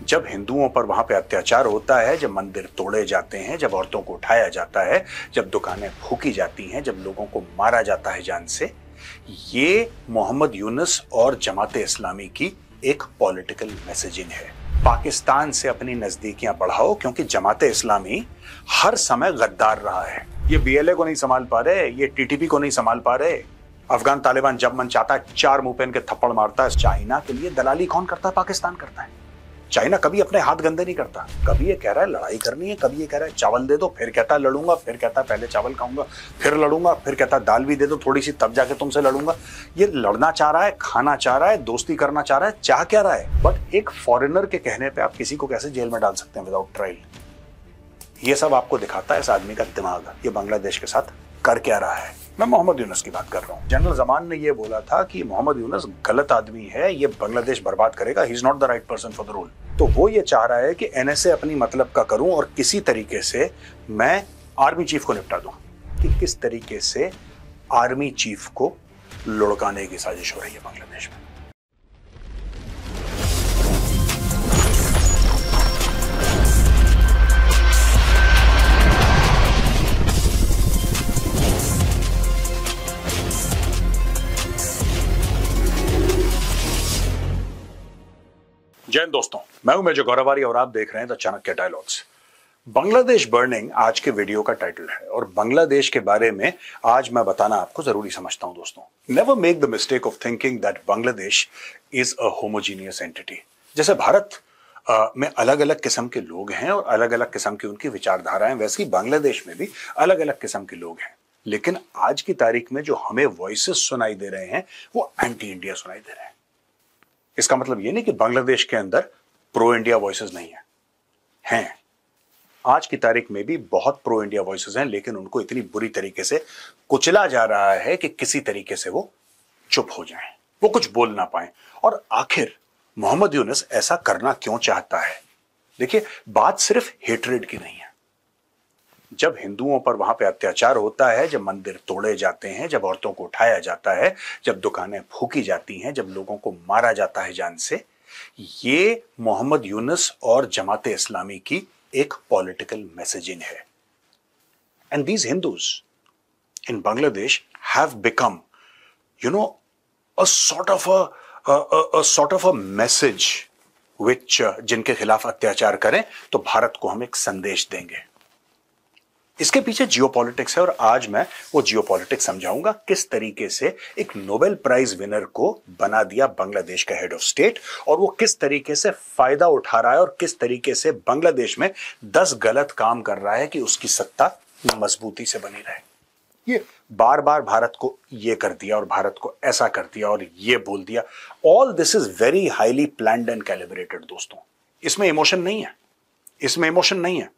जब हिंदुओं पर वहां पे अत्याचार होता है, जब मंदिर तोड़े जाते हैं, जब औरतों को उठाया जाता है, जब दुकानें फूकी जाती हैं, जब लोगों को मारा जाता है जान से, ये मोहम्मद यूनुस और जमाते इस्लामी की एक पॉलिटिकल मैसेजिंग है। पाकिस्तान से अपनी नजदीकियां बढ़ाओ, क्योंकि जमाते इस्लामी हर समय गद्दार रहा है। ये बीएलए को नहीं संभाल पा रहे, ये टीटीपी को नहीं संभाल पा रहे। अफगान तालिबान जब मन चाहता है 4 मुंह पे इनके थप्पड़ मारता है। चाइना के लिए दलाली कौन करता है? पाकिस्तान करता है। चाइना कभी अपने हाथ गंदे नहीं करता। कभी ये कह रहा है लड़ाई करनी है, कभी ये कह रहा है चावल दे दो, फिर कहता है लड़ूंगा, फिर कहता है पहले चावल खाऊंगा फिर लड़ूंगा, फिर कहता है दाल भी दे दो थोड़ी सी तब जाके तुमसे लड़ूंगा। ये लड़ना चाह रहा है, खाना चाह रहा है, दोस्ती करना चाह रहा है, चाह क्या रहा है? बट एक फॉरेनर के कहने पे आप किसी को कैसे जेल में डाल सकते हैं विदाउट ट्रायल? ये सब आपको दिखाता है इस आदमी का दिमाग, ये बांग्लादेश के साथ कर क्या रहा है। मैं मोहम्मद यूनुस की बात कर रहा हूँ। जनरल जमान ने यह बोला था कि मोहम्मद यूनुस गलत आदमी है, ये बांग्लादेश बर्बाद करेगा, he is not the right person for the role. तो वो ये चाह रहा है कि एनएसए अपनी मतलब का करूं और किसी तरीके से मैं आर्मी चीफ को निपटा दूं। कि किस तरीके से आर्मी चीफ को लुढ़काने की साजिश हो रही है बांग्लादेश में। जय हिंद दोस्तों, मैं हूं मेजर गौरवारी और आप देख रहे हैं the Chanakya dialogues. Bangladesh burning आज के वीडियो का टाइटल है और बांग्लादेश के बारे में आज मैं बताना आपको जरूरी समझता हूं दोस्तों। Never make the mistake of thinking that Bangladesh is a homogeneous entity. जैसे भारत में अलग अलग किस्म के लोग हैं और अलग अलग किस्म की उनकी विचारधाराएं, वैसे ही बांग्लादेश में भी अलग अलग किस्म के लोग हैं। लेकिन आज की तारीख में जो हमें वॉइसेस सुनाई दे रहे हैं वो एंटी इंडिया सुनाई दे रहे हैं। इसका मतलब यह नहीं कि बांग्लादेश के अंदर प्रो इंडिया वॉइसेस नहीं है, हैं। आज की तारीख में भी बहुत प्रो इंडिया वॉइसेस हैं, लेकिन उनको इतनी बुरी तरीके से कुचला जा रहा है कि किसी तरीके से वो चुप हो जाएं, वो कुछ बोल ना पाए। और आखिर मोहम्मद यूनुस ऐसा करना क्यों चाहता है? देखिए, बात सिर्फ हेट्रेड की नहीं है। जब हिंदुओं पर वहां पे अत्याचार होता है, जब मंदिर तोड़े जाते हैं, जब औरतों को उठाया जाता है, जब दुकानें फूकी जाती हैं, जब लोगों को मारा जाता है जान से, ये मोहम्मद यूनुस और जमाते इस्लामी की एक पॉलिटिकल मैसेजिंग है। And these Hindus in Bangladesh have become a sort of a message which जिनके खिलाफ अत्याचार करें तो भारत को हम एक संदेश देंगे। इसके पीछे जियोपॉलिटिक्स है और आज मैं वो जियोपॉलिटिक्स समझाऊंगा किस तरीके से एक नोबेल प्राइज विनर को बना दिया बांग्लादेश का हेड ऑफ स्टेट और वो किस तरीके से फायदा उठा रहा है और किस तरीके से बांग्लादेश में 10 गलत काम कर रहा है कि उसकी सत्ता मजबूती से बनी रहे। ये बार बार भारत को ये कर दिया और भारत को ऐसा कर दिया और ये बोल दिया। All this is very highly planned and calibrated दोस्तों। इसमें इमोशन नहीं है, इसमें इमोशन नहीं है,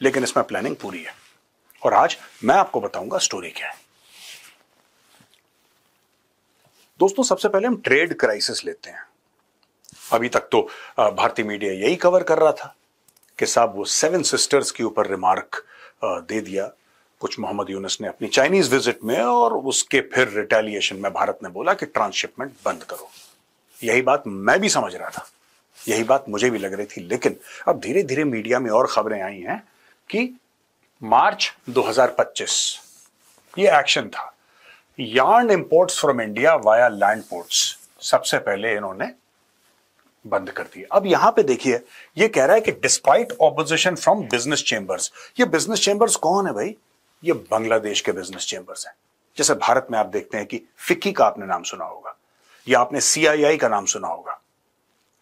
लेकिन इसमें प्लानिंग पूरी है। और आज मैं आपको बताऊंगा स्टोरी क्या है। दोस्तों, सबसे पहले हम ट्रेड क्राइसिस लेते हैं। अभी तक तो भारतीय मीडिया यही कवर कर रहा था कि साहब वो 7 सिस्टर्स के ऊपर रिमार्क दे दिया कुछ मोहम्मद यूनुस ने अपनी चाइनीज विजिट में, और उसके फिर रिटेलिएशन में भारत ने बोला कि ट्रांसशिपमेंट बंद करो। यही बात मैं भी समझ रहा था, यही बात मुझे भी लग रही थी, लेकिन अब धीरे धीरे मीडिया में और खबरें आई हैं कि मार्च 2025 ये एक्शन था। Yarn imports from India via land ports सबसे पहले इन्होंने बंद कर दिया। अब यहां पे देखिए, ये कह रहा है कि despite opposition from business chambers. ये बिजनेस चेंबर्स कौन है भाई? ये बांग्लादेश के बिजनेस चेंबर्स हैं। जैसे भारत में आप देखते हैं कि फिक्की का आपने नाम सुना होगा, या आपने सीआईआई का नाम सुना होगा,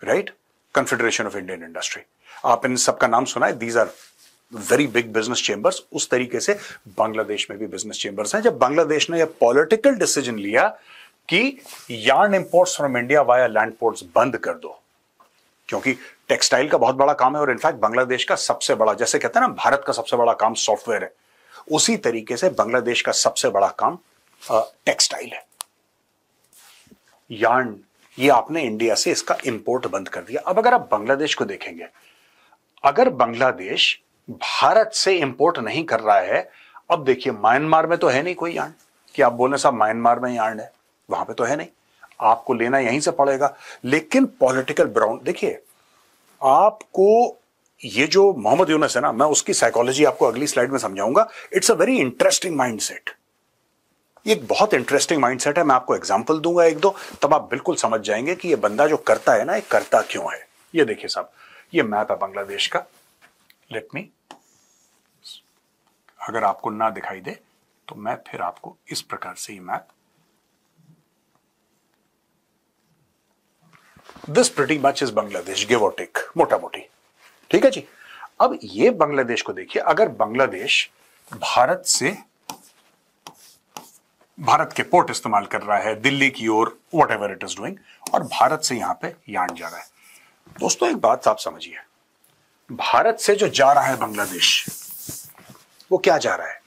right? Confederation of Indian industry. आप इन सबका नाम सुना है। These are very big business chambers. उस तरीके से बांग्लादेश में भी बिजनेस चेंबर्स हैं। जब बांग्लादेश ने यह पॉलिटिकल डिसीजन लिया कि yarn imports from India via land ports बंद कर दो, क्योंकि टेक्सटाइल का बहुत बड़ा काम है और इनफैक्ट बांग्लादेश का सबसे बड़ा, जैसे कहते हैं ना भारत का सबसे बड़ा काम सॉफ्टवेयर है, उसी तरीके से बांग्लादेश का सबसे बड़ा काम टेक्सटाइल है। यार्न, ये आपने इंडिया से इसका इंपोर्ट बंद कर दिया। अब अगर आप बांग्लादेश को देखेंगे, अगर बांग्लादेश भारत से इंपोर्ट नहीं कर रहा है, अब देखिए म्यांमार में तो है नहीं कोई यार्न कि आप बोले साहब म्यांमार में यार्न है, वहां पे तो है नहीं, आपको लेना यहीं से पड़ेगा। लेकिन पॉलिटिकल ब्राउन, देखिए आपको ये जो मोहम्मद यूनुस है ना, मैं उसकी साइकोलॉजी आपको अगली स्लाइड में समझाऊंगा। It's a very interesting mindset. ये एक बहुत इंटरेस्टिंग माइंडसेट है। मैं आपको एग्जांपल दूंगा एक दो, तब आप बिल्कुल समझ जाएंगे कि ये बंदा जो करता है ना, ये करता क्यों है। ये देखिए साहब, ये मैप है बांग्लादेश का। लेट मी, अगर आपको ना दिखाई दे तो मैं फिर आपको इस प्रकार से ये map, this pretty much is Bangladesh, give और टेक, मोटा मोटी। ठीक है जी। अब ये बांग्लादेश को देखिए, अगर बांग्लादेश भारत के पोर्ट इस्तेमाल कर रहा है दिल्ली की ओर, whatever it is doing, और भारत से यहां पे यार्न जा रहा है। दोस्तों एक बात आप समझिए, भारत से जो जा रहा है बांग्लादेश, वो क्या जा रहा है?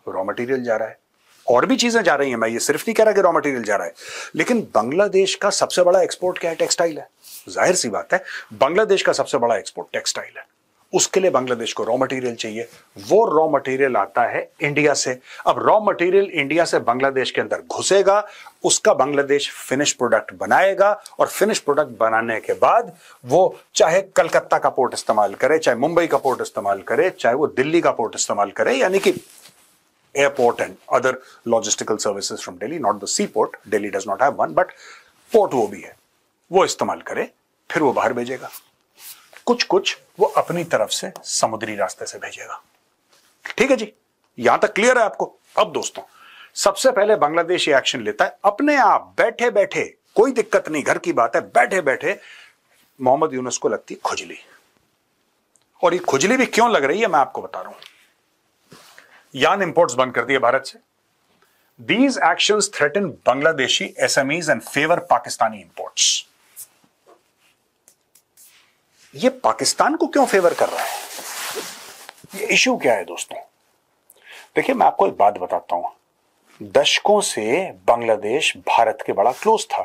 रॉ मटेरियल जा रहा है, और भी चीजें जा रही हैं। मैं ये सिर्फ नहीं कह रहा कि रॉ मटेरियल जा रहा है, लेकिन बांग्लादेश का सबसे बड़ा एक्सपोर्ट क्या है? टेक्सटाइल है। जाहिर सी बात है, बांग्लादेश का सबसे बड़ा एक्सपोर्ट टेक्सटाइल है। उसके लिए बांग्लादेश को रॉ मटेरियल चाहिए। वो रॉ मटेरियल आता है इंडिया से। अब रॉ मटेरियल इंडिया से बांग्लादेश के अंदर घुसेगा, उसका बांग्लादेश फिनिश प्रोडक्ट बनाएगा, और फिनिश प्रोडक्ट बनाने के बाद वो चाहे कलकत्ता का पोर्ट इस्तेमाल करे, चाहे मुंबई का पोर्ट इस्तेमाल करे, चाहे वो दिल्ली का पोर्ट इस्तेमाल करे, यानी कि airport and other logistical services from Delhi, not the sea port, Delhi does not have one, but port वो भी है, वो इस्तेमाल करे, फिर वो बाहर भेजेगा। कुछ कुछ वो अपनी तरफ से समुद्री रास्ते से भेजेगा। ठीक है जी, यहां तक क्लियर है आपको? अब दोस्तों, सबसे पहले बांग्लादेश ये एक्शन लेता है अपने आप, बैठे बैठे, कोई दिक्कत नहीं, घर की बात है, बैठे बैठे मोहम्मद यूनुस को लगती खुजली। और ये खुजली भी क्यों लग रही है, मैं आपको बता रहा हूं। यार्न इंपोर्ट्स बंद कर दिए भारत से। These actions threaten Bangladeshi SMEs and favour Pakistani imports. ये पाकिस्तान को क्यों फेवर कर रहा है? ये इश्यू क्या है दोस्तों? देखिए, मैं आपको एक बात बताता हूं। दशकों से बांग्लादेश भारत के बड़ा क्लोज था,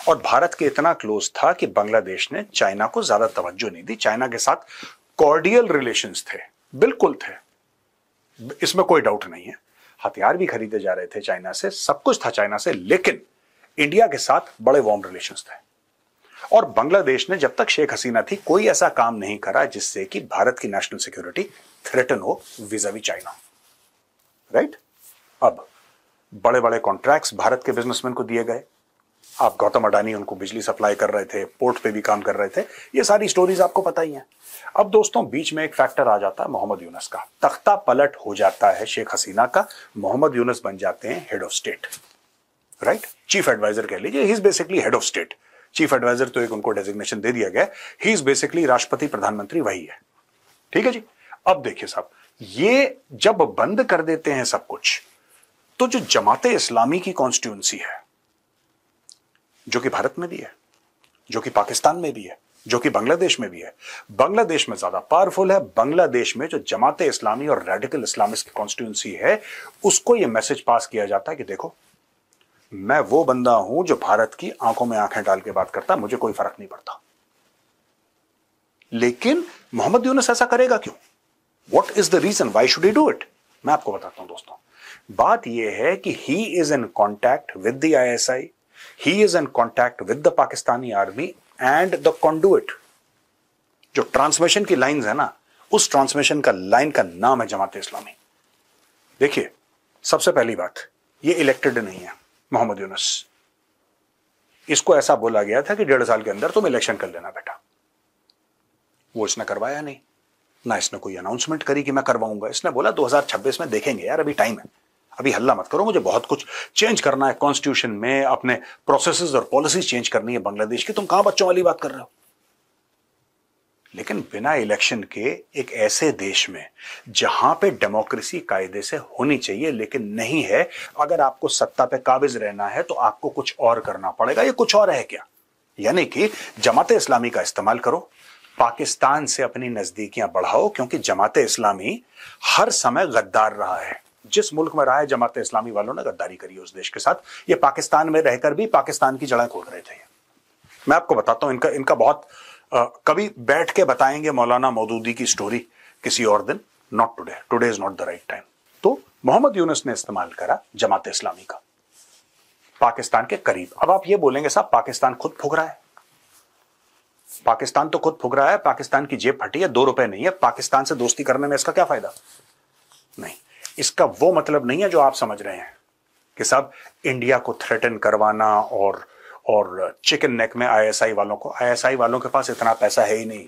और भारत के इतना क्लोज था कि बांग्लादेश ने चाइना को ज्यादा तवज्जो नहीं दी। चाइना के साथ कॉर्डियल रिलेशंस थे, बिल्कुल थे, इसमें कोई डाउट नहीं है। हथियार भी खरीदे जा रहे थे चाइना से, सब कुछ था चाइना से, लेकिन इंडिया के साथ बड़े वार्म रिलेशंस थे। और बांग्लादेश ने जब तक शेख हसीना थी, कोई ऐसा काम नहीं करा जिससे कि भारत की नेशनल सिक्योरिटी थ्रेटन हो विज़ावी चाइना। राइट? अब बड़े बड़े कॉन्ट्रैक्ट्स भारत के बिजनेसमैन को दिए गए। आप गौतम अडानी उनको बिजली सप्लाई कर रहे थे, पोर्ट पे भी काम कर रहे थे, ये सारी स्टोरीज आपको पता ही है। अब दोस्तों, बीच में एक फैक्टर आ जाता है मोहम्मद यूनुस का, तख्ता पलट हो जाता है शेख हसीना का, मोहम्मद यूनुस बन जाते हैं head of state. Right? Chief adviser कह लीजिए, he is basically head of state. Chief adviser तो एक उनको डेजिग्नेशन दे दिया गया, ही इज बेसिकली राष्ट्रपति प्रधानमंत्री वही है। ठीक है जी। अब देखिए साहब, ये जब बंद कर देते हैं सब कुछ, तो जो जमाते इस्लामी की कॉन्स्टिट्यूंसी है, जो कि भारत में भी है, जो कि पाकिस्तान में भी है, जो कि बांग्लादेश में भी है, बांग्लादेश में ज्यादा पावरफुल है। बांग्लादेश में जो जमाते इस्लामी और रेडिकल इस्लामिस्ट की कॉन्स्टिट्यूंसी है, उसको यह मैसेज पास किया जाता है कि देखो, मैं वो बंदा हूं जो भारत की आंखों में आंखें डाल के बात करता, मुझे कोई फर्क नहीं पड़ता। लेकिन मोहम्मद यूनुस ऐसा करेगा क्यों? What is the reason, why should he do it? मैं आपको बताता हूं दोस्तों। बात यह है कि he is in contact with the ISI, he is in contact with the Pakistani army and the conduit. जो ट्रांसमिशन की लाइंस है ना, उस ट्रांसमिशन का लाइन का नाम है जमात इस्लामी। देखिए, सबसे पहली बात, ये इलेक्टेड नहीं है मोहम्मद यूनुस। इसको ऐसा बोला गया था कि 1.5 साल के अंदर तुम इलेक्शन कर लेना बेटा। वो इसने करवाया नहीं, ना इसने कोई अनाउंसमेंट करी कि मैं करवाऊंगा। इसने बोला 2026 में देखेंगे, यार अभी टाइम है, अभी हल्ला मत करो, मुझे बहुत कुछ चेंज करना है कॉन्स्टिट्यूशन में, अपने प्रोसेसेस और पॉलिसीज चेंज करनी है बांग्लादेश की, तुम कहां बच्चों वाली बात कर रहे हो? लेकिन बिना इलेक्शन के एक ऐसे देश में जहां पे डेमोक्रेसी कायदे से होनी चाहिए लेकिन नहीं है, अगर आपको सत्ता पे काबिज रहना है तो आपको कुछ और करना पड़ेगा। ये कुछ और है क्या? यानी कि जमाते इस्लामी का इस्तेमाल करो, पाकिस्तान से अपनी नजदीकियां बढ़ाओ, क्योंकि जमाते इस्लामी हर समय गद्दार रहा है। जिस मुल्क में रहा है जमाते इस्लामी वालों ने गद्दारी करी उस देश के साथ। ये पाकिस्तान में रहकर भी पाकिस्तान की जड़ें खोद रहे थे। मैं आपको बताता हूं, इनका बहुत कभी बैठ के बताएंगे मौलाना मौदूदी की स्टोरी किसी और दिन, not today, today is not the right time. तो मोहम्मद यूनुस ने इस्तेमाल करा जमात इस्लामी का पाकिस्तान के करीब। अब आप ये बोलेंगे साहब पाकिस्तान खुद फूक रहा है, पाकिस्तान तो खुद फुक रहा है, पाकिस्तान की जेब फटी है, 2 रुपए नहीं है, पाकिस्तान से दोस्ती करने में इसका क्या फायदा? नहीं, इसका वो मतलब नहीं है जो आप समझ रहे हैं कि साहब इंडिया को थ्रेटन करवाना और चिकन नेक में आईएसआई वालों को। आईएसआई वालों के पास इतना पैसा है ही नहीं।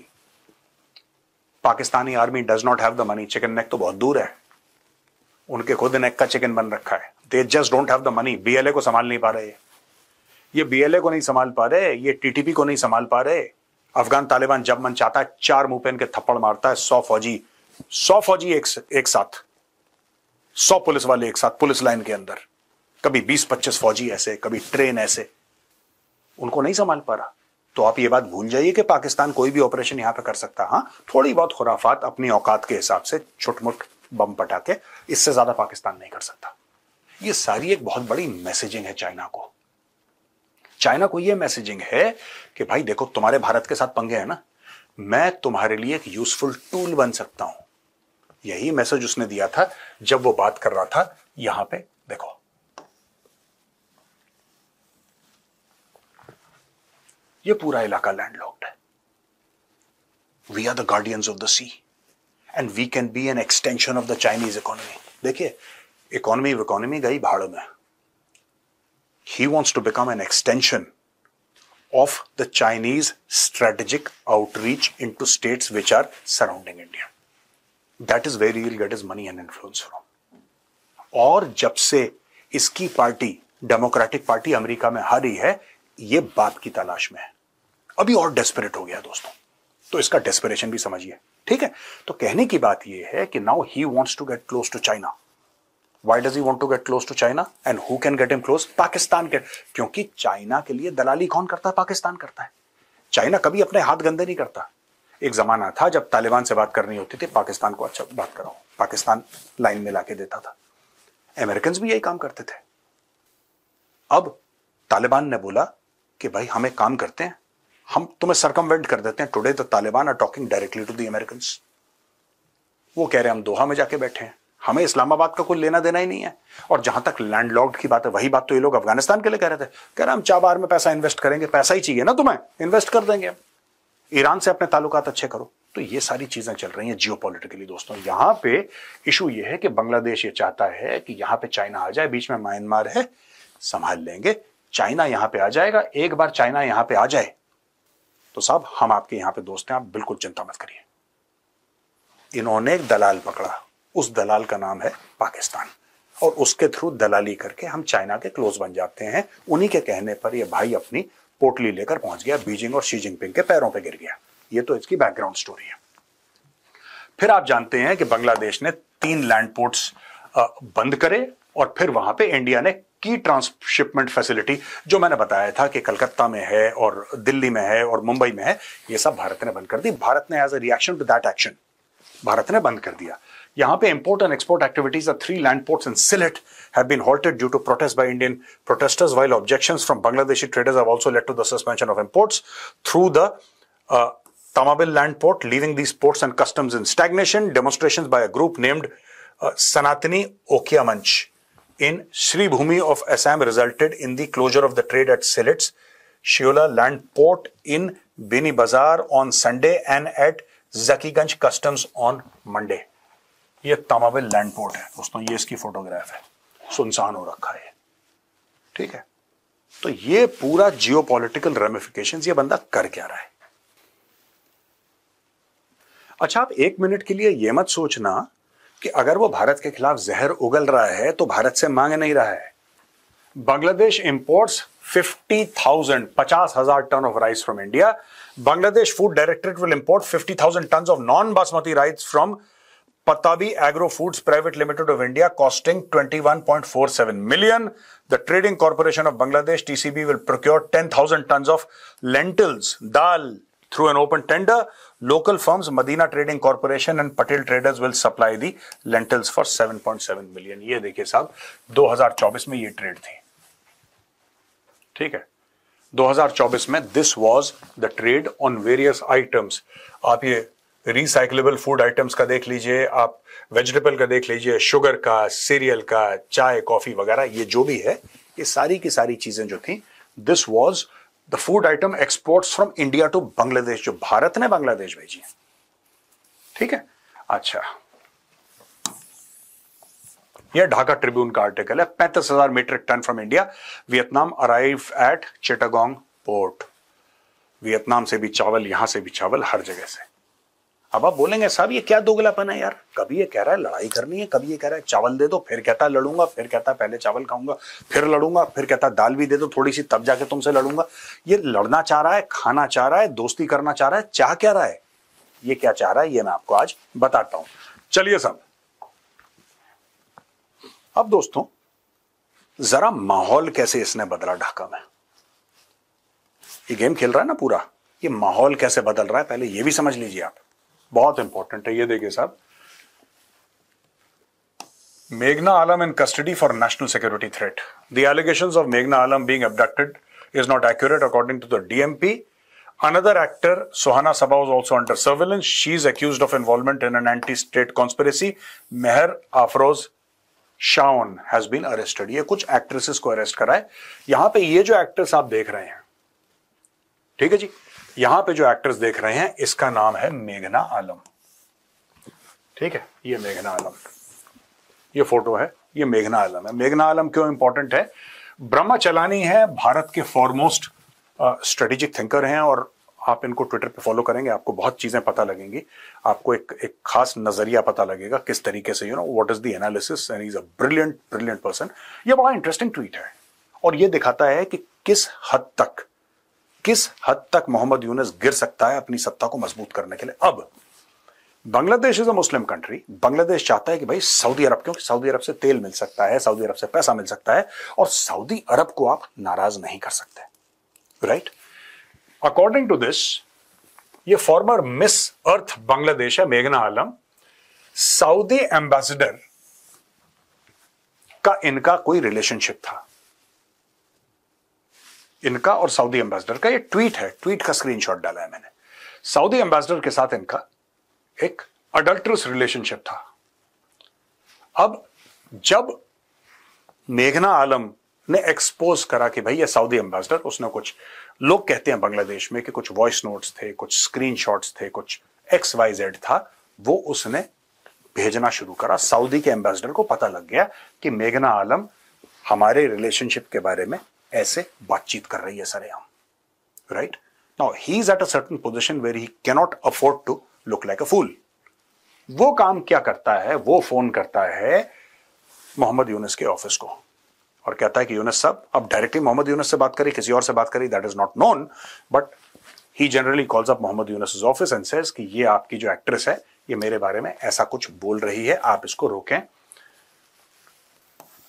Pakistani army does not have the money. Chicken neck तो बहुत दूर है, उनके खुद नेक का चिकन बन रखा है। They just don't have the money. BLA को संभाल नहीं पा रहे, ये बीएलए को नहीं संभाल पा रहे, ये टीटीपी को नहीं संभाल पा रहे। अफगान तालिबान जब मन चाहता है 4 मुंह पे इनके थप्पड़ मारता है। 100 फौजी एक साथ, 100 पुलिस वाले एक साथ पुलिस लाइन के अंदर, कभी 20-25 फौजी ऐसे, कभी ट्रेन ऐसे, उनको नहीं संभाल पा रहा। तो आप ये बात भूल जाइए कि पाकिस्तान कोई भी ऑपरेशन यहां पे कर सकता। हां, थोड़ी बहुत खुराफात अपनी औकात के हिसाब से छुटमुट बम पटाके, इससे ज्यादा पाकिस्तान नहीं कर सकता। ये सारी एक बहुत बड़ी मैसेजिंग है चाइना को। चाइना को ये मैसेजिंग है कि भाई देखो, तुम्हारे भारत के साथ पंगे हैं ना, मैं तुम्हारे लिए एक यूजफुल टूल बन सकता हूं। यही मैसेज उसने दिया था जब वो बात कर रहा था। यहां पे देखो, ये पूरा इलाका लैंडलॉक्ड है। We are the guardians of the sea and we can be an extension of the Chinese economy. देखिए, इकोनॉमी गई भाड़ में। He wants to become an extension of the Chinese strategic outreach into states which are surrounding India. That is where he will get his money and influence from. और जब से इसकी party, democratic party America में हारी है, ये बात की तलाश में है। अभी और डेस्परेट हो गया दोस्तों। तो इसका डेस्परेशन भी समझिए, ठीक है? तो कहने की बात यह है कि now he wants to get close to China. Why does he want to get close to China? And who can get him close? Pakistan के, क्योंकि चाइना के लिए दलाली कौन करता है? पाकिस्तान करता है। चाइना कभी अपने हाथ गंदे नहीं करता। एक जमाना था जब तालिबान से बात करनी होती थी, पाकिस्तान को अच्छा बात कराओ, पाकिस्तान लाइन में लाके देता था। अमेरिकन भी यही काम करते थे। अब तालिबान ने बोला कि भाई हम एक काम करते हैं, हम तुम्हें सरकमवेंट कर देते हैं। Today the Taliban are talking directly to the Americans. वो कह रहे हैं हम दोहा में जाके बैठे हैं, हमें इस्लामाबाद का कोई लेना देना ही नहीं है। और जहां तक लैंडलॉक्ड की बात है, वही बात तो ये लोग अफगानिस्तान के लिए कह रहे थे। कह रहे हम चाबार में पैसा इन्वेस्ट करेंगे, पैसा ही चाहिए ना तुम्हें, इन्वेस्ट कर देंगे। ईरान से अपने ताल्लुकात अच्छे करो। तो ये सारी चीजें चल रही हैं जियोपॉलिटिकली दोस्तों। यहां पे इशू ये है कि बांग्लादेश ये चाहता है कि यहां पे चाइना आ जाए, बीच में म्यांमार है, संभाल लेंगे। चाइना यहां पे आ जाएगा। एक बार चाइना यहां पे आ जाए तो साहब हम आपके यहां पे दोस्त हैं, आप बिल्कुल चिंता मत करिए। इन्होंने एक दलाल पकड़ा, उस दलाल का नाम है पाकिस्तान, और उसके थ्रू दलाली करके हम चाइना के क्लोज बन जाते हैं। उन्हीं के कहने पर ये भाई अपनी पोटली लेकर पहुंच गया बीजिंग और शी जिनपिंग के पैरों पे गिर गया। ये तो इसकी बैकग्राउंड स्टोरी है। फिर आप जानते हैं कि बांग्लादेश ने 3 लैंड पोर्ट्स बंद करे, और फिर वहां पे इंडिया ने की ट्रांसशिपमेंट फैसिलिटी, जो मैंने बताया था कि कलकत्ता में है और दिल्ली में है और मुंबई में है, ये सब भारत ने बंद कर दी। भारत ने as a reaction to that action भारत ने बंद कर दिया। यहां पे import and export activities at 3 land ports in Sylhet have been halted due to protests by Indian protesters, while objections from Bangladeshi traders have also led to the suspension of imports through the Tamabil land port, leaving these ports and customs in stagnation. Demonstrations by a group named Sanatani Okya Manch in Sri Bhumi of Assam resulted in the closure of the trade at Sylhet's Shiola land port in Beni Bazaar on Sunday and at Zakiganj customs on Monday. ये तमाबिल land port है दोस्तों, ये इसकी photograph है, सुनसान हो रखा है, ठीक है? तो ये पूरा जियोपॉलिटिकल रेमिफिकेशंस, ये बंदा कर क्या रहा है? अच्छा, आप 1 मिनट के लिए ये मत सोचना कि अगर वो भारत के खिलाफ जहर उगल रहा है तो भारत से मांग नहीं रहा है। Bangladesh imports 50,000 tonne of rice from India. Bangladesh food directorate will import 50,000 tonne of non basmati rice from Patabi Agro Foods Private Limited of India, costing 21.47 million. The Trading Corporation of Bangladesh (TCB) will procure 10,000 tons of lentils, dal, through an open tender. Local firms Madina Trading Corporation and Patel Traders will supply the lentils for 7.7 million. ये देखिए साहब, 2024 में ये trade थी, ठीक है? 2024 में this was the trade on various items. आप ये रिसाइक्लेबल फूड आइटम्स का देख लीजिए, आप वेजिटेबल का देख लीजिए, शुगर का, सीरियल का, चाय, कॉफी वगैरह, ये जो भी है, ये सारी की सारी चीजें जो थी, this was the food item exports from India to Bangladesh, जो भारत ने बांग्लादेश भेजी है। ठीक है, अच्छा, यह ढाका ट्रिब्यून का आर्टिकल है। 35,000 metric tonne from India, Vietnam arrive at Chittagong port. Vietnam से भी चावल, यहां से भी चावल, हर जगह से। अब आप बोलेंगे साहब ये क्या दोगलापन है यार, कभी ये कह रहा है लड़ाई करनी है, कभी ये कह रहा है चावल दे दो, फिर कहता है लड़ूंगा, फिर कहता है पहले चावल खाऊंगा फिर लड़ूंगा, फिर कहता है दाल भी दे दो थोड़ी सी तब जाके तुमसे लड़ूंगा। ये लड़ना चाह रहा है, खाना चाह रहा है, दोस्ती करना चाह रहा है, चाह क्या रहा है, ये क्या चाह रहा है, ये मैं आपको आज बताता हूं। चलिए साहब, अब दोस्तों जरा माहौल कैसे इसने बदला ढाका में। ये गेम खेल रहा है ना पूरा, ये माहौल कैसे बदल रहा है पहले ये भी समझ लीजिए आप, बहुत इंपॉर्टेंट है। ये देखिए साहब, मेघना आलम इन custody for national security threat. The allegations of मेघना आलम being abducted is not accurate according to the DMP. Another actor, Sohana Sabha, was also under surveillance. She is accused of involvement in an anti-state conspiracy. Meher Afroz Shaun has been arrested. ये कुछ actresses को arrest करा है। यहां पे ये जो actress आप देख रहे हैं, ठीक है जी, यहां पे जो एक्ट्रेस देख रहे हैं इसका नाम है मेघना आलम। ठीक है, ये मेघना आलम, ये फोटो है, ये मेघना आलम है। मेघना आलम क्यों इंपॉर्टेंट है? ब्रह्मचलानी है, भारत के फॉरमोस्ट स्ट्रेटेजिक थिंकर हैं, और आप इनको ट्विटर पे फॉलो करेंगे आपको बहुत चीजें पता लगेंगी, आपको एक खास नजरिया पता लगेगा किस तरीके से what is the analysis, and he is a brilliant person. ये बड़ा इंटरेस्टिंग ट्वीट है और ये दिखाता है कि किस हद तक मोहम्मद यूनुस गिर सकता है अपनी सत्ता को मजबूत करने के लिए। अब Bangladesh is a Muslim country, Bangladesh चाहता है कि भाई सऊदी अरब, क्योंकि सऊदी अरब से तेल मिल सकता है, सऊदी अरब से पैसा मिल सकता है, और सऊदी अरब को आप नाराज नहीं कर सकते, राइट? अकॉर्डिंग टू दिस, ये फॉर्मर मिस अर्थ बांग्लादेश है मेघना आलम, सऊदी एम्बेसडर का इनका कोई रिलेशनशिप था, इनका और सऊदी एम्बेसडर का। ये ट्वीट है, ट्वीट का स्क्रीनशॉट डाला है मैंने। सऊदी एम्बेसडर के साथ इनका एक अडल्ट्रस रिलेशनशिप था। अब जब मेघना आलम ने एक्सपोज करा कि भाई ये सऊदी एम्बेसडर, उसने कुछ लोग कहते हैं बांग्लादेश में कि कुछ वॉइस नोट्स थे, कुछ स्क्रीनशॉट्स थे, कुछ XYZ था, वो उसने भेजना शुरू करा। सऊदी के एम्बेसडर को पता लग गया कि मेघना आलम हमारे रिलेशनशिप के बारे में ऐसे बातचीत कर रही है सरेआम, right? Now he is at a certain position where he can not afford to look like a fool. वो काम क्या करता है, वो फोन करता है मोहम्मद यूनुस के ऑफिस को और कहता है कि यूनुस साहब, अब डायरेक्टली मोहम्मद यूनुस से बात करी, किसी और से बात करी, that is not known, but he generally calls up Mohammad Yunus office and says कि ये आपकी जो एक्ट्रेस है ये मेरे बारे में ऐसा कुछ बोल रही है, आप इसको रोकें।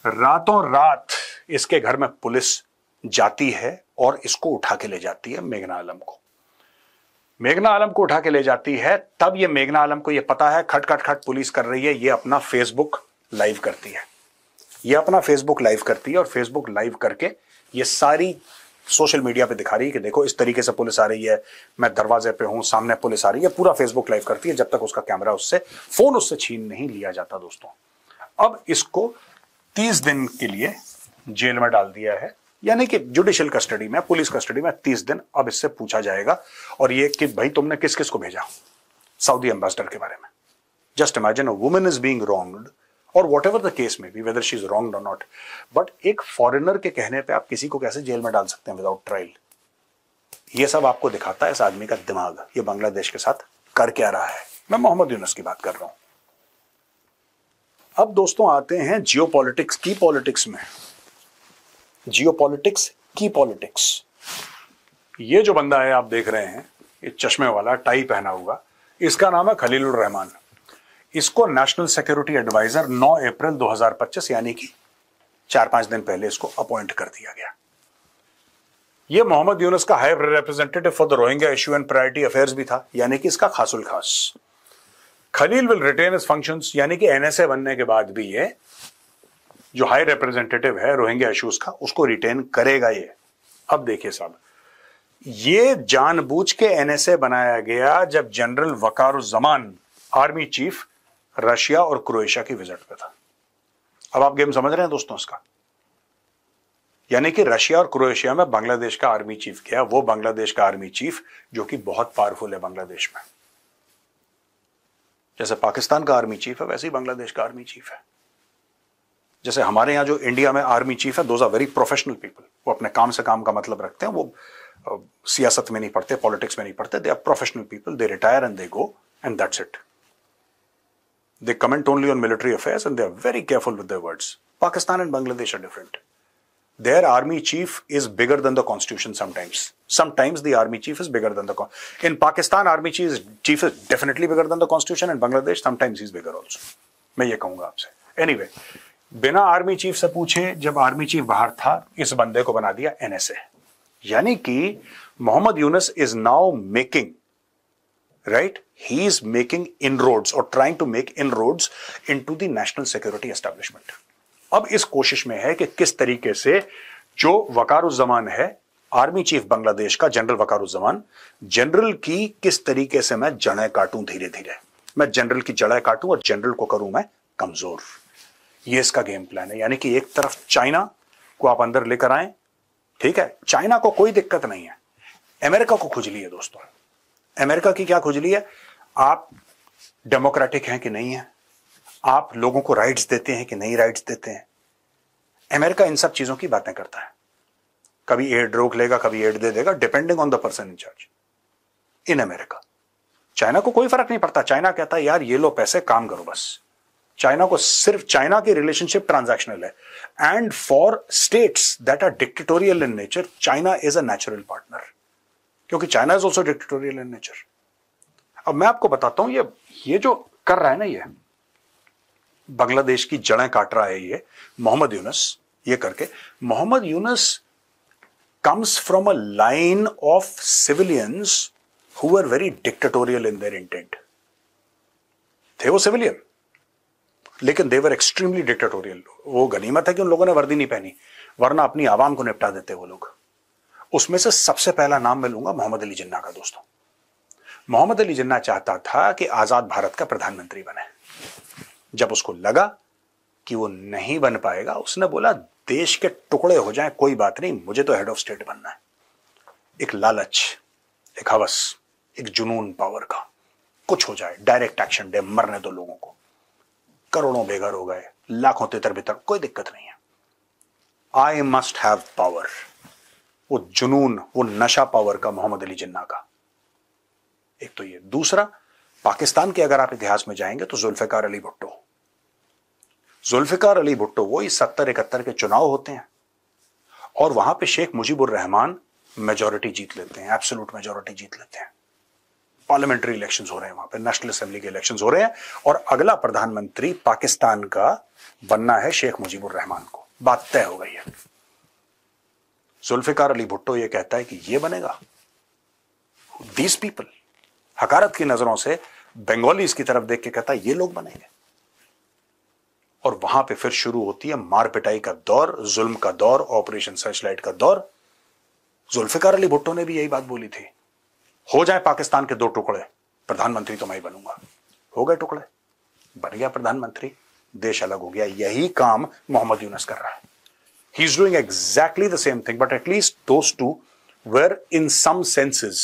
रातों रात इसके घर में पुलिस जाती है और इसको उठा के ले जाती है मेघना आलम को। मेघना आलम को उठा के ले जाती है, तब ये मेघना आलम को ये पता है खट खट खट पुलिस कर रही है, ये अपना फेसबुक लाइव करती है, ये अपना फेसबुक लाइव करती है और फेसबुक लाइव करके ये सारी सोशल मीडिया पे दिखा रही है कि देखो इस तरीके से पुलिस आ रही है, मैं दरवाजे पे हूं, सामने पुलिस आ रही है, पूरा फेसबुक लाइव करती है जब तक उसका कैमरा उससे, फोन उससे छीन नहीं लिया जाता दोस्तों। अब इसको 30 दिन के लिए जेल में डाल दिया है, यानी कि जुडिशियल कस्टडी में, पुलिस कस्टडी में 30 दिन अब इससे पूछा जाएगा, और ये कि भाई तुमने किस किस को भेजा सऊदी एम्बेसडर के बारे में। Just imagine a woman is being wronged, और वॉट एवर द केस में be, whether she is wronged और नॉट, बट एक फॉरेनर के कहने पे आप किसी को कैसे जेल में डाल सकते हैं विदाउट ट्रायल? ये सब आपको दिखाता है इस आदमी का दिमाग, ये बांग्लादेश के साथ कर क्या रहा है। मैं मोहम्मद यूनुस की बात कर रहा हूं। अब दोस्तों आते हैं जियोपॉलिटिक्स की पॉलिटिक्स में, जियोपॉलिटिक्स की पॉलिटिक्स। ये जो बंदा है आप देख रहे हैं, ये चश्मे वाला, टाई पहना हुआ, इसका नाम है खलीलुर रहमान। इसको नेशनल सिक्योरिटी एडवाइजर 9 अप्रैल 2025 यानी कि 4-5 दिन पहले इसको अपॉइंट कर दिया गया। ये मोहम्मद यूनुस का high representative for the Rohingya issue and priority affairs भी था, यानी कि इसका खासुल खास। Khalil will retain his functions, यानी कि NSA बनने के बाद भी ये जो हाई रिप्रेजेंटेटिव है रोहिंग्या इश्यूज का, उसको रिटेन करेगा ये। अब देखिए साहब, ये जानबूझ के NSA बनाया गया जब general Wakeruzzaman army chief Russia और क्रोएशिया की विजिट पे था। अब आप गेम समझ रहे हैं दोस्तों इसका? यानी कि रशिया और क्रोएशिया में बांग्लादेश का आर्मी चीफ गया, वो बांग्लादेश का आर्मी चीफ जो कि बहुत पावरफुल है बांग्लादेश में। जैसे पाकिस्तान का आर्मी चीफ है वैसे ही बांग्लादेश का आर्मी चीफ है। जैसे हमारे यहां जो इंडिया में आर्मी चीफ है, those are very professional people, वो अपने काम से काम का मतलब रखते हैं, वो सियासत में नहीं पढ़ते, पॉलिटिक्स में नहीं पढ़ते, they are professional people, they retire and they go and that's it. They comment only on military affairs and they are very careful with their words. Pakistan and Bangladesh are different. Their army chief is bigger than the constitution sometimes. Sometimes the army chief is bigger than the constitution. In Pakistan, army chief is definitely bigger than the constitution. In Bangladesh, sometimes he's bigger also. मैं ये कहूंगा आपसे. Anyway, बिना army chief से पूछे जब army chief बाहर था, इस बंदे को बना दिया NSA. यानी कि Mohammad Yunus is now making, right? He is making inroads or trying to make inroads into the national security establishment. अब इस कोशिश में है कि किस तरीके से जो वकारुज़्ज़मान है, आर्मी चीफ बांग्लादेश का जनरल वकारुज़्ज़मान, जनरल की किस तरीके से मैं जड़ें काटूं धीरे धीरे, मैं जनरल की जड़ें काटूं और जनरल को करूं मैं कमजोर। ये इसका गेम प्लान है। यानी कि एक तरफ चाइना को आप अंदर लेकर आए, ठीक है, चाइना को कोई दिक्कत नहीं है, अमेरिका को खुजली है दोस्तों। अमेरिका की क्या खुजली है? आप डेमोक्रेटिक हैं कि नहीं है, आप लोगों को राइट्स देते हैं कि नहीं राइट्स देते हैं। अमेरिका इन सब चीजों की बातें करता है, कभी एड रोक लेगा, कभी एड दे देगा, depending on the person in charge in America. China को कोई फर्क नहीं पड़ता, चाइना कहता है यार ये लो पैसे, काम करो बस। चाइना को सिर्फ, चाइना की रिलेशनशिप ट्रांजैक्शनल है, and for states that are dictatorial in nature, China is a natural partner, क्योंकि China is also dictatorial in nature. अब मैं आपको बताता हूं, ये जो कर रहा है ना, ये बांग्लादेश की जड़ें काट रहा है ये मोहम्मद यूनुस, ये करके Mohammad Yunus comes from a line of civilians who are very dictatorial in their intent. थे वो सिविलियन, लेकिन देवर एक्सट्रीमली डिक्टेटोरियल। वो गनीमत है कि उन लोगों ने वर्दी नहीं पहनी, वरना अपनी आवाम को निपटा देते वो लोग। उसमें से सबसे पहला नाम मैं लूंगा मोहम्मद अली जिन्ना का। दोस्तों, मोहम्मद अली जिन्ना चाहता था कि आजाद भारत का प्रधानमंत्री बने। जब उसको लगा कि वो नहीं बन पाएगा, उसने बोला देश के टुकड़े हो जाएं कोई बात नहीं, मुझे तो हेड ऑफ स्टेट बनना है। एक लालच, एक हवस, एक जुनून पावर का, कुछ हो जाए, डायरेक्ट एक्शन दे, मरने दो लोगों को। करोड़ों बेघर हो गए, लाखों तितर बितर, कोई दिक्कत नहीं है। आई मस्ट हैव पावर, वो जुनून, वो नशा पावर का मोहम्मद अली जिन्ना का। एक तो ये, दूसरा पाकिस्तान के अगर आप इतिहास में जाएंगे तो जुल्फिकार अली भुट्टो। जुल्फिकार अली भुट्टो, वो 70-71 के चुनाव होते हैं और वहां पे शेख मुजीबुर रहमान मेजॉरिटी जीत लेते हैं, एब्सोल्यूट मेजॉरिटी जीत लेते हैं। पार्लियामेंट्री इलेक्शंस हो रहे हैं वहां पे, नेशनल असेंबली के इलेक्शंस हो रहे हैं और अगला प्रधानमंत्री पाकिस्तान का बनना है शेख मुजीबुर रहमान को। बात तय हो गई है। जुल्फिकार अली भुट्टो ये कहता है कि ये बनेगा। दीज पीपल हकारत की नजरों से बंगालीज की तरफ देख के कहता है ये लोग बनेंगे। और वहां पे फिर शुरू होती है मार पिटाई का दौर, जुल्म का दौर, ऑपरेशन सर्चलाइट का दौर। जुल्फिकार अली भुट्टो ने भी यही बात बोली थी, हो जाए पाकिस्तान के 2 टुकड़े, प्रधानमंत्री तो मैं ही बनूंगा। हो गए टुकड़े, बन गया प्रधानमंत्री, देश अलग हो गया। यही काम मोहम्मद यूनुस कर रहा है। He is doing exactly the same thing, but at least those two were in some senses,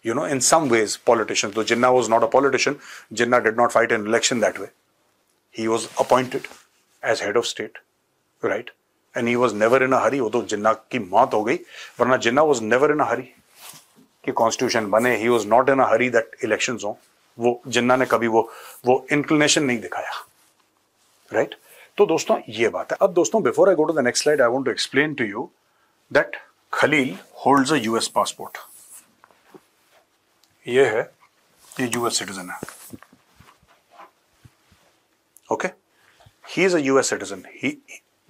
in some ways politicians. Though Jinnah was not a politician, Jinnah did not fight an election that way. He was appointed as head of state, right? And he was never in a hurry. वो तो जिन्ना की मौत हो गई, वरना जिन्ना was never in a hurry कि constitution बने। He was not in a hurry that elections हो। वो जिन्ना ने कभी वो इंक्लिनेशन नहीं दिखाया, राइट? तो दोस्तों ये बात है। अब दोस्तों, before I go to the next slide, I want to explain to you that Khalil holds a US passport. ये है, ये यूएस सिटीजन है, okay? He is a US citizen.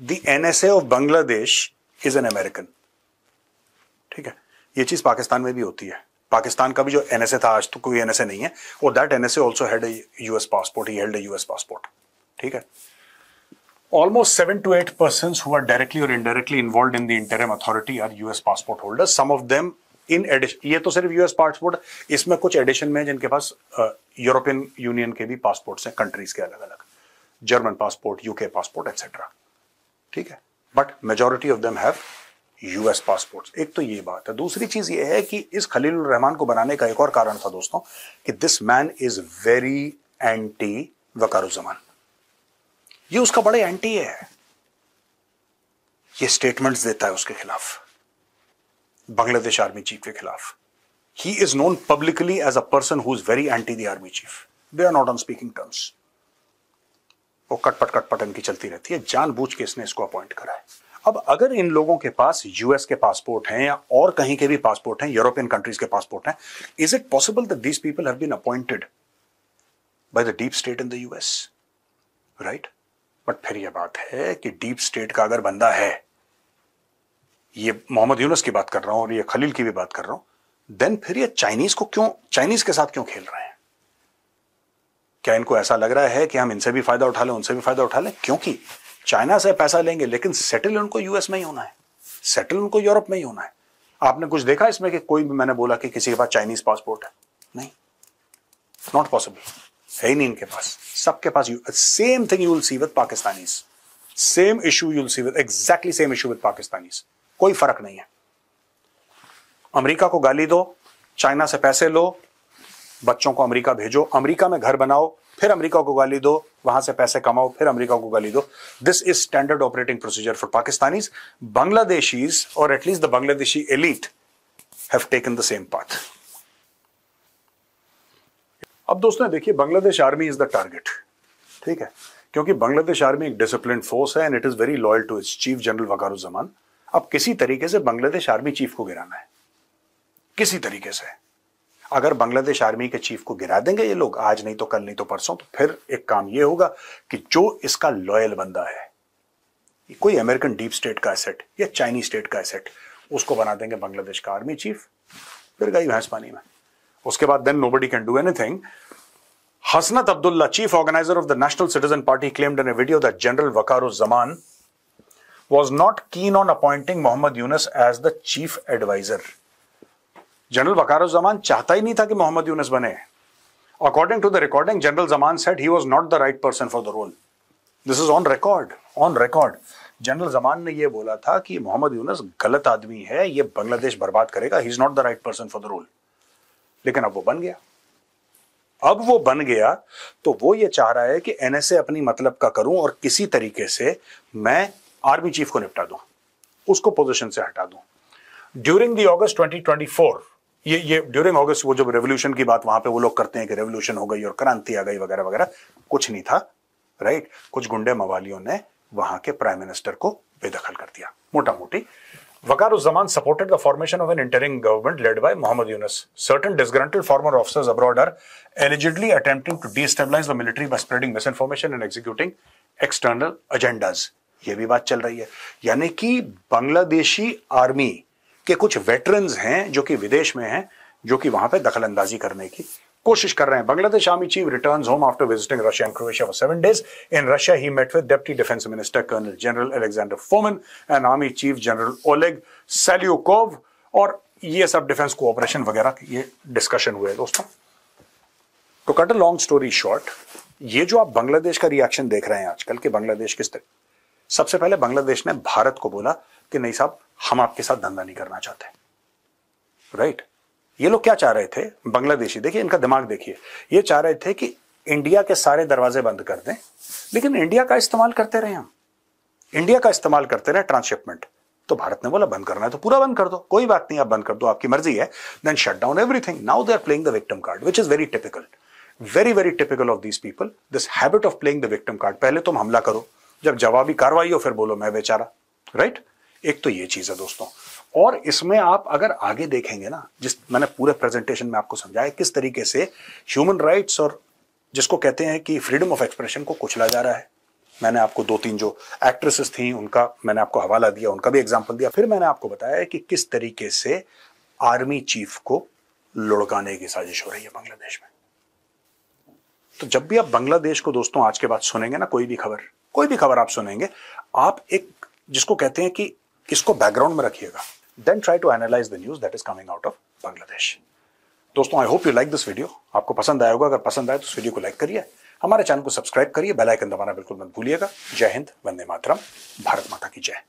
The NSA of Bangladesh is an American, ठीक है? ये चीज पाकिस्तान में भी होती है। पाकिस्तान का भी जो एनएसए था, आज तो कोई एनएसए नहीं है, और that NSA also had a US passport. He held a US passport, ठीक है? Almost 7 to 8 persons who are directly or indirectly involved in the interim authority are US passport holders. Some of them in addition, ये तो सिर्फ US passport, इसमें कुछ addition में जिनके पास European union के भी पासपोर्ट्स हैं, कंट्रीज के अलग अलग, German passport, UK passport, etcetera, ठीक है? But majority of them have US passports. एक तो ये बात है। दूसरी चीज ये है कि इस खलीलुर रहमान को बनाने का एक और कारण था दोस्तों कि this man is very anti Wakeruzzaman. ये उसका बड़े एंटी है। ये स्टेटमेंट्स देता है उसके खिलाफ, बांग्लादेश आर्मी चीफ के खिलाफ। He is known publicly as a person who is very anti the army chief. They are not on speaking terms. वो कटपट इनकी चलती रहती है। जानबूझ के इसने इसको अपॉइंट करा है। अब अगर इन लोगों के पास यूएस के पासपोर्ट हैं या और कहीं के भी पासपोर्ट हैं, यूरोपियन कंट्रीज के पासपोर्ट हैं, is it possible that these people have been appointed by the deep state in the US? Right. But फिर यह बात है कि डीप स्टेट का अगर बंदा है, ये मोहम्मद यूनुस की बात कर रहा हूं और ये खलील की भी बात कर रहा हूं, देन फिर ये चाइनीज के साथ क्यों खेल रहे हैं? क्या इनको ऐसा लग रहा है कि हम इनसे भी फायदा उठा लें, उनसे भी फायदा उठा लें? क्योंकि चाइना से पैसा लेंगे लेकिन सेटल उनको यूएस में ही होना है, सेटल उनको यूरोप में ही होना है। आपने कुछ देखा इसमें कि कोई भी, मैंने बोला कि किसी के पास चाइनीज पासपोर्ट है? नहीं, नॉट पॉसिबल, है ही नहीं इनके पास। सबके पास same thing you will see with Pakistanis, same issue you will see with, exactly same issue with Pakistanis. कोई फर्क नहीं है। अमेरिका को गाली दो, चाइना से पैसे लो, बच्चों को अमेरिका भेजो, अमेरिका में घर बनाओ, फिर अमेरिका को गाली दो, वहां से पैसे कमाओ, फिर अमेरिका को गाली दो। This is standard operating procedure for Pakistanis. Bangladeshis और at least the Bangladeshi elite have taken the same path. अब दोस्तों देखिए, Bangladesh army is the target, ठीक है, क्योंकि बांग्लादेश आर्मी एक डिसिप्लिन्ड फोर्स है and it is very loyal to its chief general Waker-uz-Zaman. अब किसी तरीके से बांग्लादेश आर्मी चीफ को गिराना है, किसी तरीके से। अगर बांग्लादेश आर्मी के चीफ को गिरा देंगे ये लोग, आज नहीं तो कल नहीं तो परसों, तो फिर एक काम ये होगा कि जो इसका लॉयल बंदा है, कोई अमेरिकन डीप स्टेट का एसेट या चाइनीज स्टेट का एसेट, उसको बना देंगे बांग्लादेश का आर्मी चीफ। फिर गई भैंस पानी में। उसके बाद then nobody can do anything. Hasnat Abdullah, chief organiser of the National Citizen Party, claimed in a video that general Waker-uz-Zaman was not keen on appointing Mohammad Yunus as the chief advisor. General Waker-uz-Zaman चाहता ही नहीं था कि मोहम्मद यूनुस बने। According to the recording, General Zaman said he was not the right person for the role. This is on record, on record. General Zaman ने यह बोला था कि मोहम्मद यूनुस गलत आदमी है, ये बांग्लादेश बर्बाद करेगा, he is not the right person for the role. लेकिन अब वो बन गया। अब वो बन गया तो वो ये चाह रहा है कि एनएसए अपनी मतलब का करूं और किसी तरीके से मैं आर्मी चीफ को निपटा दूं, उसको पोजीशन से हटा दूं। ड्यूरिंग द अगस्त 2024, ये ड्यूरिंग अगस्त, वो जब रेवोल्यूशन की बात वहां पे वो लोग करते हैं कि रेवोल्यूशन हो गई और क्रांति आ गई वगैरह वगैरह, कुछ नहीं था, राइट। कुछ गुंडे मवालियों ने वहां के प्राइम मिनिस्टर को बेदखल कर दिया, मोटा मोटी। Wakeruzzaman supported the formation of an interim government led by Mohammad Yunus. Certain disgruntled former officers abroad are allegedly attempting to destabilize the military by spreading misinformation and executing external agendas. ये भी बात चल रही है, यानी कि बांग्लादेशी आर्मी के कुछ वेटरन्स हैं जो कि विदेश में हैं, जो कि वहां पे दखलंदाजी करने की कोशिश कर रहे हैं। Bangladesh army chief returns home after visiting Russia and Croatia for 7 days. In Russia, he met with Deputy Defense Minister Colonel General Alexander Fomin and Army Chief General Oleg Salyukov, और ये सब डिफेंस कोऑपरेशन वगैरह ये discussion हुए दोस्तों। तो cut a long story short, ये जो आप बांग्लादेश का रिएक्शन देख रहे हैं आजकल के बांग्लादेश किस तरह, सबसे पहले बांग्लादेश ने भारत को बोला कि नहीं साहब, हम आपके साथ धंधा नहीं करना चाहते, राइट। ये लोग क्या चाह रहे थे, बांग्लादेशी, देखिए इनका दिमाग देखिए, ये चाह रहे थे कि इंडिया के सारे दरवाजे बंद कर दें, लेकिन इंडिया का इस्तेमाल करते रहे, हम इंडिया का इस्तेमाल करते रहे ट्रांसशिपमेंट। तो भारत ने बोला बंद करना है तो पूरा बंद कर दो, कोई बात नहीं, आप बंद कर दो, आपकी मर्जी है। Then shut down everything. Now they are playing the victim card, which is very typical, very very typical of these people, this habit of playing the victim card. पहले तुम हमला करो, जब जवाबी कार्रवाई हो फिर बोलो मैं बेचारा, राइट। एक तो ये चीज है दोस्तों। और इसमें आप अगर आगे देखेंगे ना, जिस मैंने पूरे प्रेजेंटेशन में आपको समझाया किस तरीके से ह्यूमन राइट्स और जिसको कहते हैं कि फ्रीडम ऑफ एक्सप्रेशन को कुचला जा रहा है। मैंने आपको 2-3 जो एक्ट्रेसेस थी उनका मैंने आपको हवाला दिया, उनका भी एग्जांपल दिया। फिर मैंने आपको बताया कि किस तरीके से आर्मी चीफ को लुढ़काने की साजिश हो रही है बांग्लादेश में। तो जब भी आप बांग्लादेश को दोस्तों आज के बाद सुनेंगे ना, कोई भी खबर आप सुनेंगे, आप एक जिसको कहते हैं कि इसको बैकग्राउंड में रखिएगा, then try to analyse the news that is coming out of Bangladesh. दोस्तों I hope you like this video, आपको पसंद आया होगा। अगर पसंद आए तो इस वीडियो को लाइक करिए, हमारे चैनल को सब्सक्राइब करिए, बेल आइकन दबाना बिल्कुल मत भूलिएगा। जय हिंद, वंदे मातरम, भारत माता की जय।